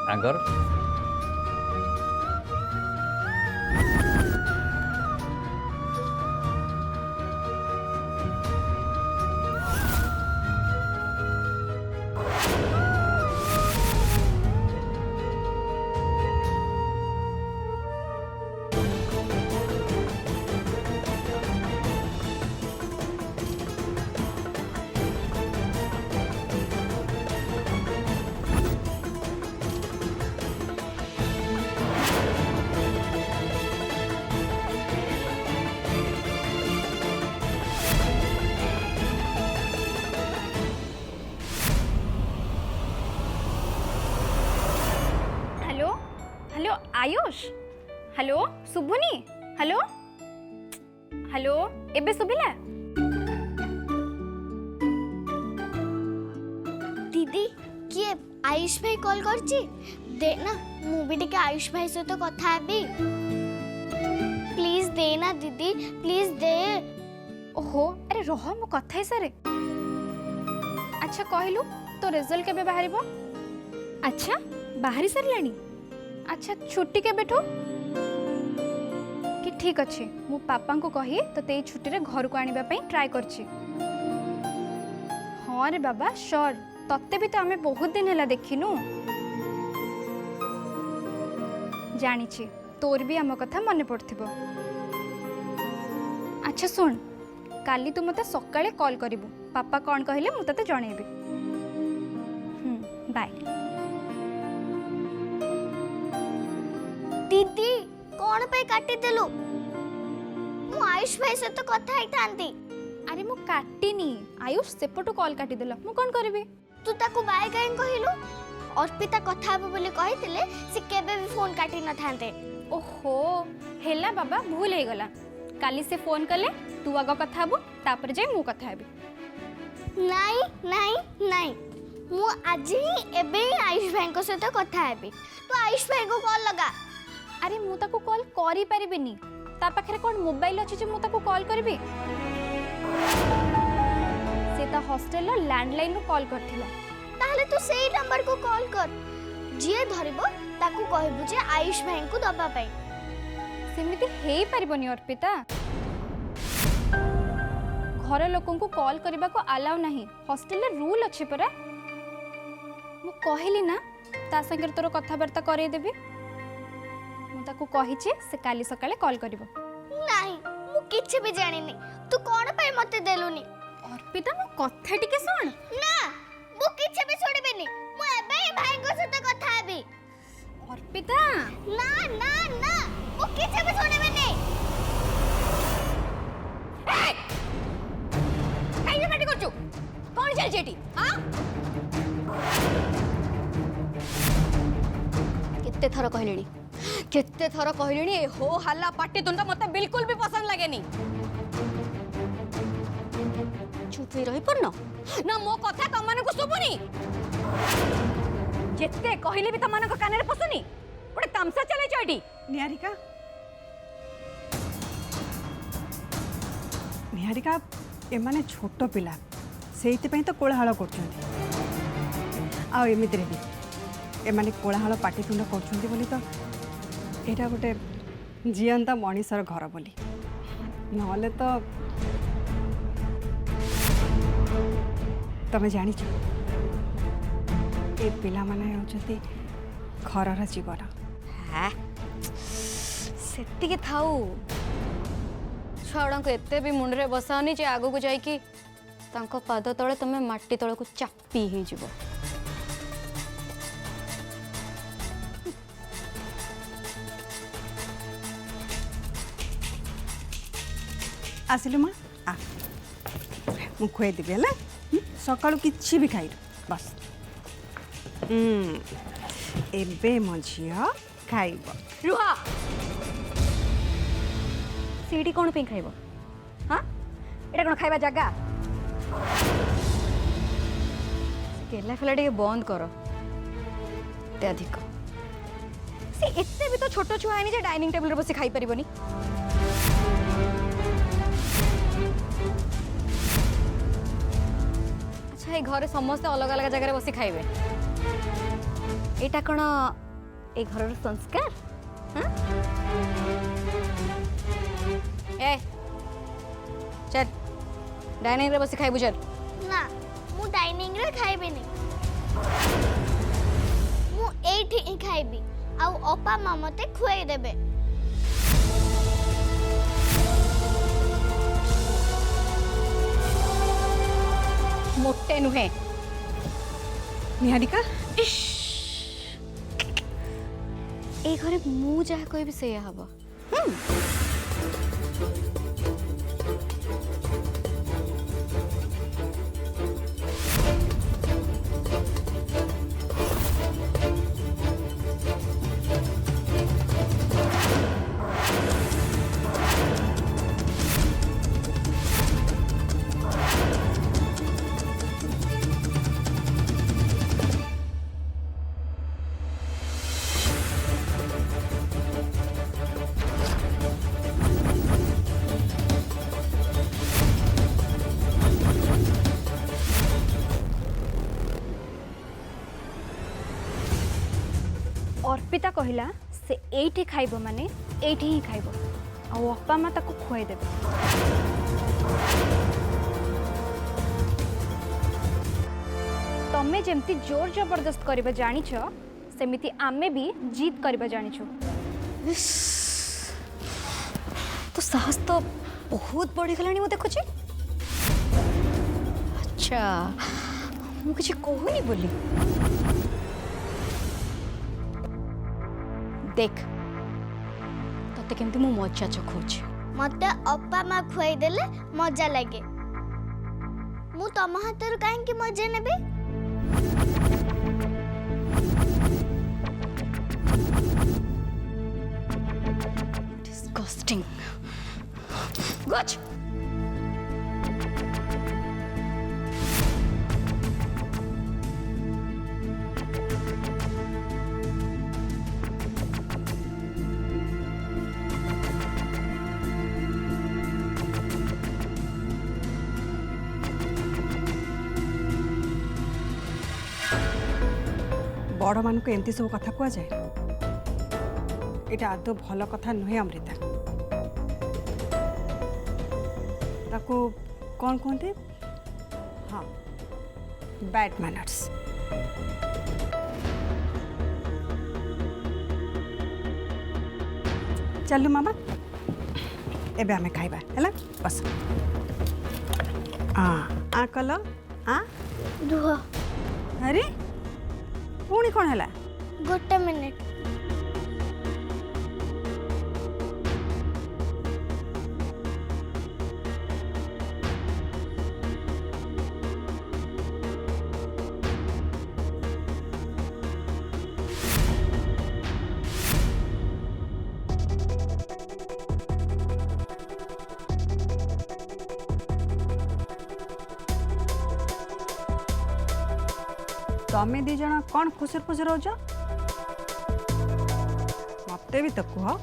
Agar hello hello Ayush hello शुभुनी hello hello एबे शुभिला दीदी किए आयुष भाई कॉल करची दे ना मु भी टिके आयुष भाई सहित कथा हेबी प्लीज दे ना दीदी प्लीज दे। ओहो अरे रह मो कथा सारे अच्छा कहलु तो रिजल्ट केबे बाहरिबो अच्छा बाहरी सारलानी अच्छा छुट्टी केबेठो कि ठीक अच्छे मु पापा को कही तो ते छुट्टी रे घर को आनिबा पई ट्राई करछि। हाँ रे बाबा श्योर तत्ते भी तो आमे बहुत दिन हैला देखिनु जानिछि तोर भी आम कथा मने पड़थिबो। अच्छा सुन काली तू मते सकाळे कॉल करिबु पापा कौन कहले मु तते जणेबी। बाय। दीदी कौन पे काटी देलु मु आयुष भाई सहित कथा ही थांती। अरे मु काटिनी आयुष सेपटू कॉल काटी देला मु कोन करबी। तू ताकू बाय काहे कहिलु अर्पिता कथा हबो बोली कहितिले से केबे भी फोन काटी न थांते। ओहो हेला बाबा भूल हे गला काली से फोन कले तू आग कथा हबो तापर जे मु कथा हेबी। नहीं नहीं नहीं मु आज ही एबे ही आयुष भाई को सहित कथा हेबी तो आयुष भाई को कॉल लगा। अरे मु ताको कॉल करि परिबिनी ता पाखरे कोन मोबाइल अछि जे मु ताको कॉल करबी। से ता हॉस्टल लैंडलाइन रो कॉल करथिला ताहले तू सेही नंबर को कॉल कर जिए धरिबो ताकू कहबु जे आयुष भाई को दबा पाई। सेमिति हेई परिबनी अर्पिता घर लोकन को कॉल करबा को अलाउ नहीं हॉस्टल रे रूल अछि परा मु कहली ना ता संगे तोर कथा वार्ता करे देबी मु ताको कहिछि से काली सकाळे कॉल करिवो। नहीं मु किछ भी जानिनी तू कोन पाई मते देलुनी। अर्पिता मो कथा टिके सुन ना मु किछ भी सुनिबिनी मु एबे ही भाई को सहित कथा हेबी। अर्पिता ना ना ना मु किछ भी सुनिबिनी। काई पार्टी करछु कोन चल जेटी हां केते थर कहलेनी केते थर कहलेनी ए हो हल्ला पार्टी तुंडा मते बिल्कुल भी पसंद लागेनी। चुप ही रही परनो ना मो कथा तमन को सुबुनी जेते कहले भी तमन को कान रे पसुनी ओडे तमसा चले चडी निहारिका निहारिका एमाने छोट पिला सेइते तो कोलाहल करछन्ती आ एमिति रे भी एमाने कोलाहल पाटितुंड करछन्ती बोली तो एटा गोटे जियंता मनीषर घर बोली नहले तो तमे जानी ए पिला माने होचती घरर जीवन। हाँ सेतिके थाऊ छुआ को एते भी मुंडरे बसाओनी जे आगो को जाइकी तांको पाद तले तमे माटी तले को चापी ही जीवो। आसिलु माँ आ मु खुए देबी है सकाळु किछि भी खाइ बस एबे मो झिया खाइब रुहा सीडी कोन पे खाइबो हां एटा कोन खाइबा जगह केला फेला टे बंद करो अत्यधिक से एते भी तो छोट छुआ आनी जे डाइनिंग टेबल रे बसी खाई परिबोनी। अच्छा ये घरे समस्त अलग अलग जगह बसी खाइबे एटा कौन ए घर संस्कार हाँ? ए चल डाइनिंग रे बसी खाइबु चल ना मु डाइनिंग रे खाइबिनी मु एठी ही खाइबी आउ अपा मा मते खुआई देबे मोटे नुहे निहारिका ए घरे मु जहा कहबी से हबो अर्पिता कहला से एठी खाइबो माने एठी ही खाइबो आ अपा मा ताको खुआई देबे तमे जेमती जोर जबरदस्त करबा जानिछ सेमिति आमे भी जीत करबा जानिछु तो साहस तो बहुत बढ़ी गलानी मु देखुची अच्छा मु कुछ कहूनी बोली देख तते केमती मु मजा चखौची मते अपा मा खुआई देले मजा लागे मु तम हातर काहे की मजा नेबे डिस्गस्टिंग गच बड़ मान को एमती सब कथा कह जाए এটা আদৌ ভালো কথা নুহে অমৃতা তাকু কোন কোনতে হ্যাঁ ব্যাড ম্যানার্স চলু মামা এবে আমি খাইবা হেলা বস আ কল আ रुह আরে পুଣି কোন হেলা गोटे मिनिट तमें दी जन कौन खुसर खुसर हो मत भी तो कह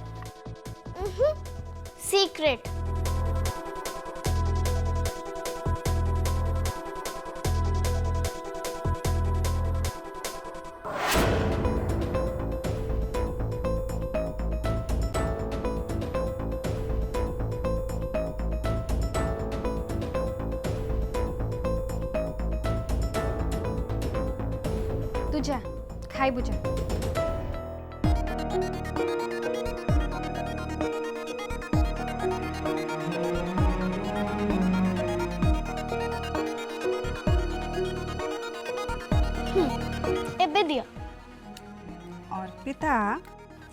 सीक्रेट तू जा खाइबु जा एबे दियो अर्पिता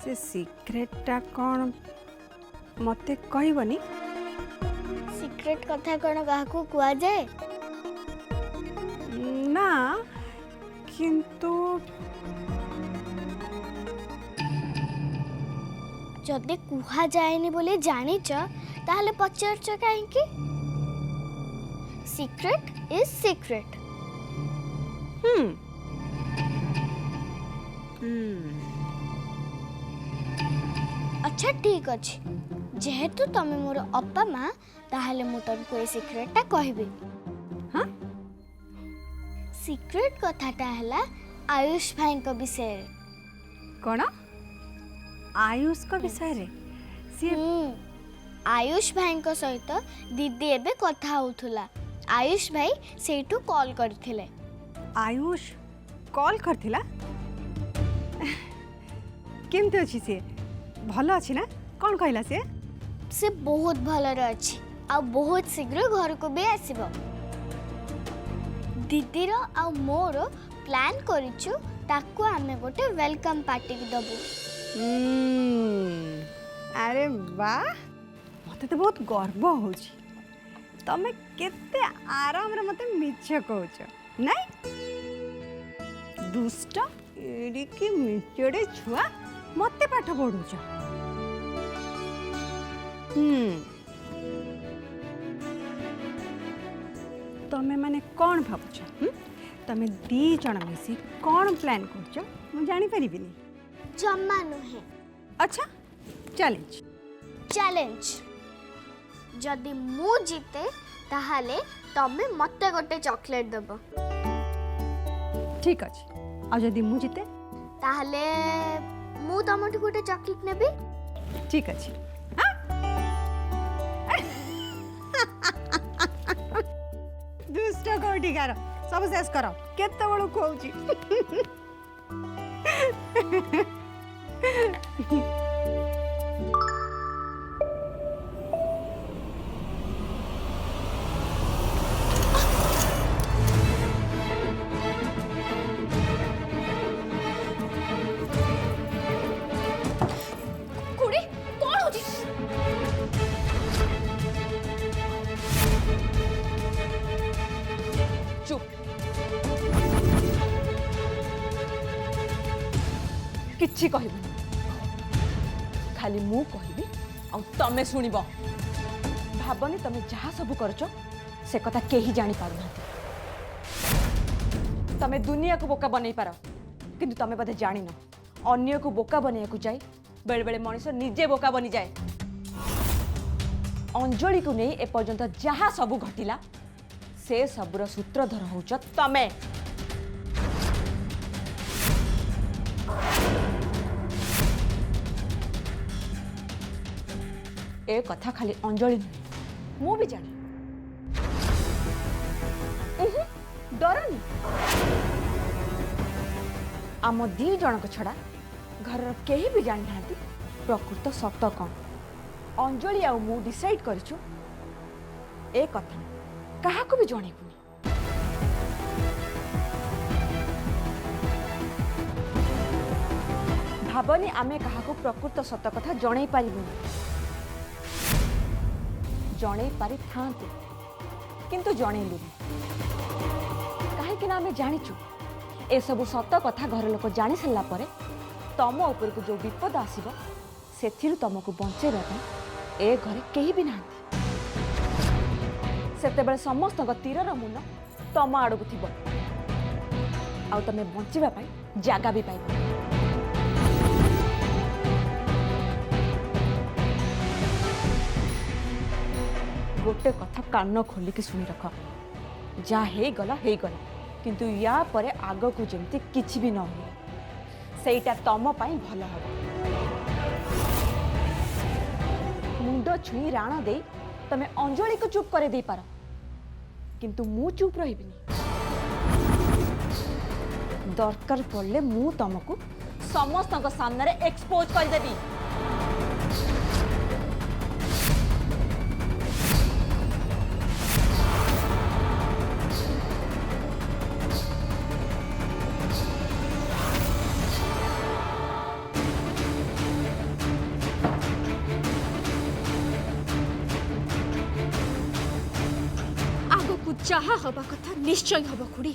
से सीक्रेटा कौन मते कहबनी सीक्रेट कथा कोन काहकू कुआ जाए ना किंतु जदि कुहा जाएनी बोले जानिच ताहले पचारच काहे की सीक्रेट इज सीक्रेट अच्छा ठीक अच्छे जेहेतु तमे मोर अप्पा माँ ताहले मु तुमको ए सीक्रेटटा कहबी हाँ सीक्रेट कथाटा हला आयुष भाई विषय कौन आयुष को विषय रे सी आयुष भाई को सहित दीदी एबे कथा होथुला आयुष भाई सेठू कॉल करथिले आयुष कॉल करथिला केमते अछि से भलो अछि ना कौन कहला से बहुत भलर अछि आ बहुत शीघ्र घर को भी आसीबो दीदी रो आ मोर प्लान करिछु ताको आमे गोटे वेलकम पार्टी दबु अरे वाह मते तो बहुत गर्व होछि तमे केते आराम रे मते मिछ कहउछ नहीं दुष्ट एडी के मिचड़े छुआ मते पाठ पढुछ तमे माने कौन भावुछ तमे दी जण मिसी कौन प्लान करछ मु जानि परिबिनी जम्मा नुहे अच्छा चैलेंज चैलेंज जदि मु जीते ताहाले तमे मते गोटे चॉकलेट देबो ठीक अछि आ जदि मु जीते ताहाले मु तमठु गोटे चॉकलेट नेबी ठीक अछि दुष्ट कोटिकार सब शेष कर केते बळु कहउची खुड़ी कौन होची चुप किछि कहबी खाली मु कहबी आ तमे सुनिब भाबनी तमे जहा सब करछ से कथा केही जानी पारु ना तमे दुनिया को बोका बनै पार किंतु तमे बदे जानी न अन्य को बोका बनै को जाय बेले बेले मनुष्य निजे बोका बनी जाए अंजलि को नहीं ए पर्यंत जहा सब घटिला से सबुर सूत्रधर होच तमे ए कथा खाली अंजलि नहीं मु भी जाने डरनी आम दी जनक छड़ा घर केही भी जानी ना प्रकृत सत कौन अंजलि आ मु डिसाइड करिछु ए कथा कहा को भी जणेबुनी भाबनी आमे कहा को प्रकृत सत कथा जणै पारिबुनी जणै पारि थांते किंतु जणैलुनी काहे कि ना आमे जानिछु ए सब सत कथा घर लोक जानि सल्ला परे तम ऊपर को जो विपद आसीबो सेथिरु तुमको बंचेबा ए घरे केही भी नांती सेतेबेले समस्त तीरर मुन तम आड़क थी आ तमें बंचवा जगह भी पाइब गोटे कथा कान खोलिकी शुणी रख जहाँ हो गला किंतु या परे आग को जमती किछि भी न हो सेटा तम पाई भल हम मुंड छुई राण दे तमें अंजलि को चुप करे दे पार किंतु मु चुप रहिबिनी दरकार पड़ले मु तुमको समस्त सामने एक्सपोज कर देबी जहा हवा कथा निश्चय हब खुड़ी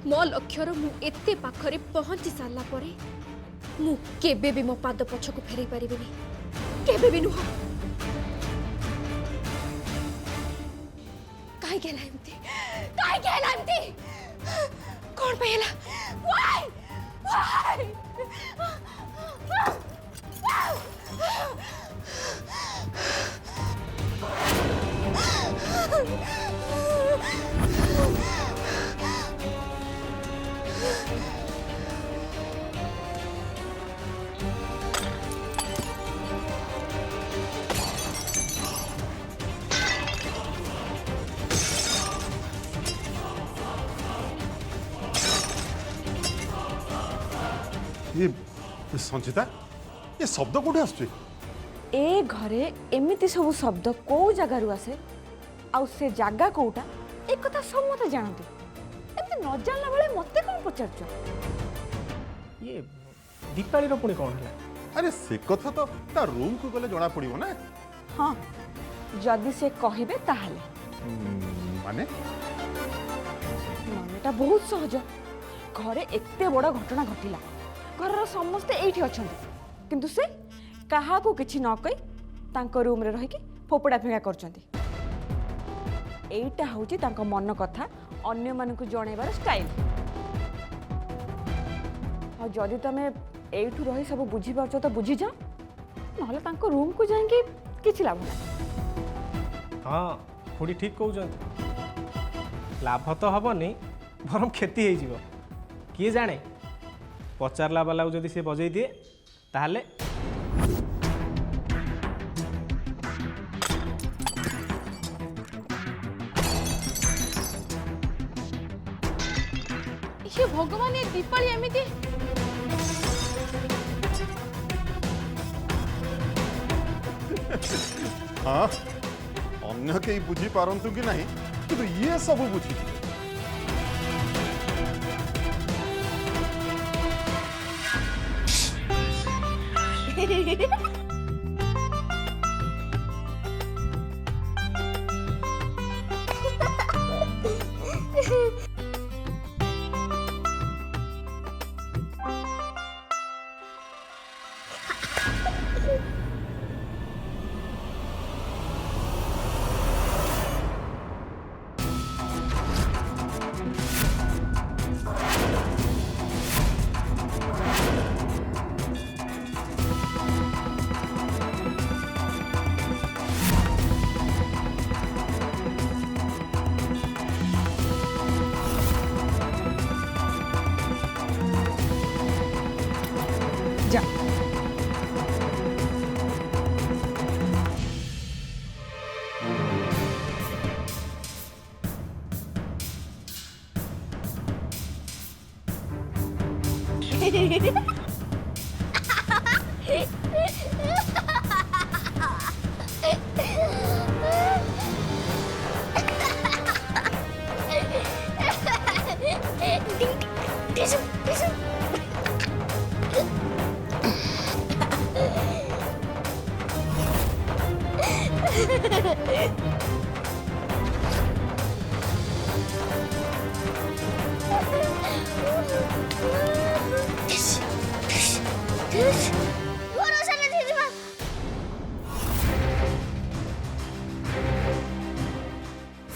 मो लक्ष्यर मु एते पाखरे पहुंची सारला परे मु केबे भी मो पाद पछको फेरै परिबिनी केबे भी नुह काई गेला एमती कौन पहेला व्हाई ये संचिता ये शब्द कौटे आसुचे ए घरे एमिति सब शब्द को जगार आसे आउ से जगह कोटा एक कथा समते जानते एमती न जानला बेले मते कौन पचारछ ये दीपाली रो पुणी कौन है अरे से कथा तो ता रूम को गले जना पड़िबो ना हाँ जदि से कहिबे ताहले माने मानेटा बहुत सहज घरे एते बड़ घटना घटिला घर समस्ते एठी अछंती किंतु से कहा को किछि न कई तांको रूम रे रही कि फोपड़ा फिंगा करचंती एटा होची तांको मन कथा अन्य मानकु जणेबार स्टाइल और जदि तमे एठू रही सब बुझी पारछ तो बुझी जा नहले तांको रूम को जाएंगे किछि लाभ ना हाँ खुड़ी ठीक कहते लाभ तो हेनी बरम क्षति हो किए जाने पचारला वाला जदि से बजई दिए ताहले ये भगवान ये दीपाली एमिति हाँ अन्य कई बुझी पारंतु कि नहीं किंतु ये सब बुझी जा भरोसा नहीं जेजेमा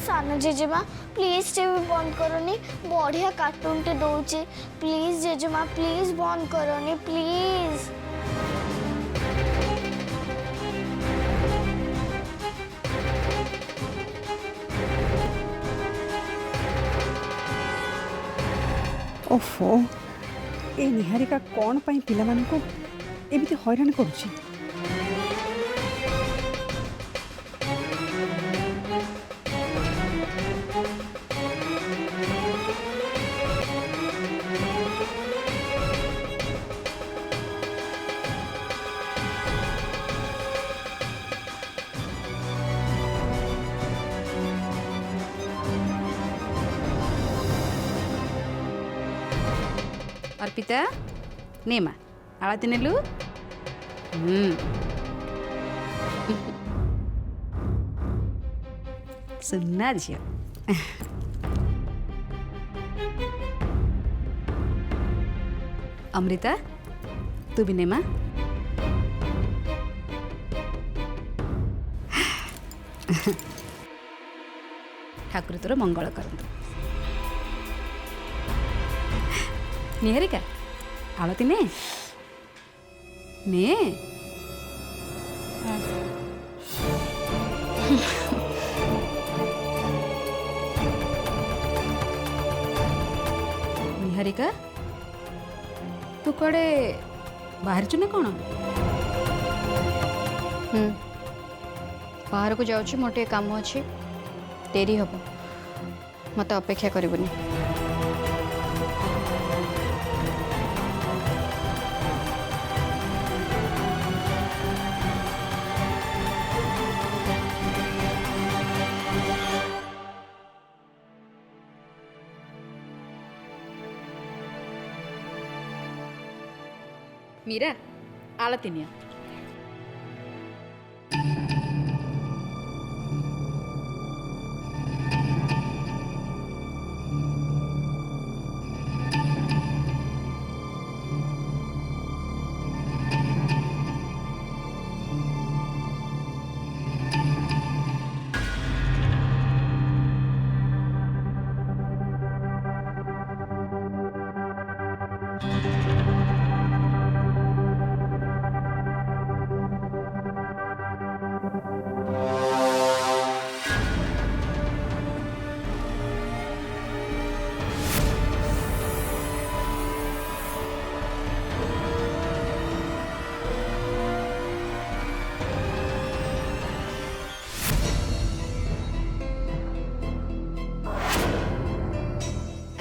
साना जेजेमा प्लीज टीवी बंद करनी बढ़िया कार्टून टे दौचे प्लीज जेजेमा प्लीज बंद करनी प्लीज ओफो ए निहारिका कौन पाई पिला मानको एमिति हैरान करूची अर्पिता नेमा आळती नेलु सुन्ना झियो अमृता तू भी नेमा ठाकुर तोर मंगल करंतु निहारिका आळती ने ने निहारिका तू कड़े बाहर चुने कौन बाहर को जाऊँ मोटे टे काम अच्छे डेरी हम मत अपेक्षा करबुनी मीरा आलती निया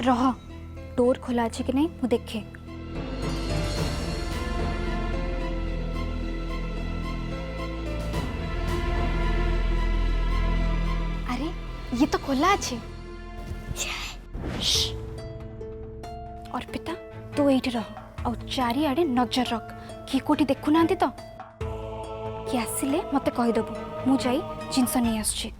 रह डोर खोला अच्छे कि नहीं मु देखे। अरे ये तो खोला अच्छे। और पिता तू ये रह और चारिआडे नजर रख कि कोठी देखु ना तो कि आसिले मते कहीदेबू मु जाई जिनस नहीं आसुची।